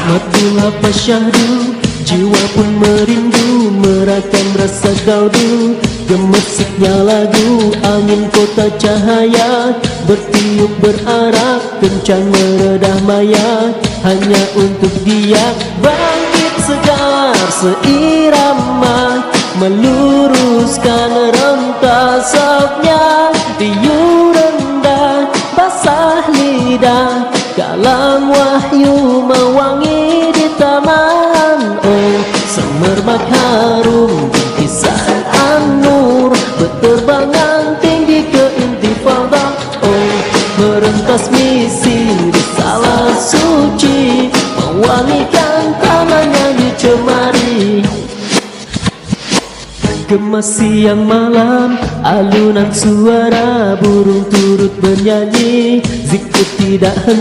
Matulah pasyahdu, jiwa pun merindu, merakam rasa kaldu. Gemesiknya lagu, angin kota cahaya, bertiup berarak, kencang meredah maya, hanya untuk dia bangkit segar seirama, meluruskan rentasapnya. Riuh rendah, basah lidah, kalam wahyu mewangi di taman. Oh, semerbak harum bingkisan an-nur, berterbangan tinggi ke intifada. Oh, merentas misi risalah suci, mewangikan tanahnya dicemari. Gemas siang malam, alunan suara burung turut bernyanyi, zikir tidak henti.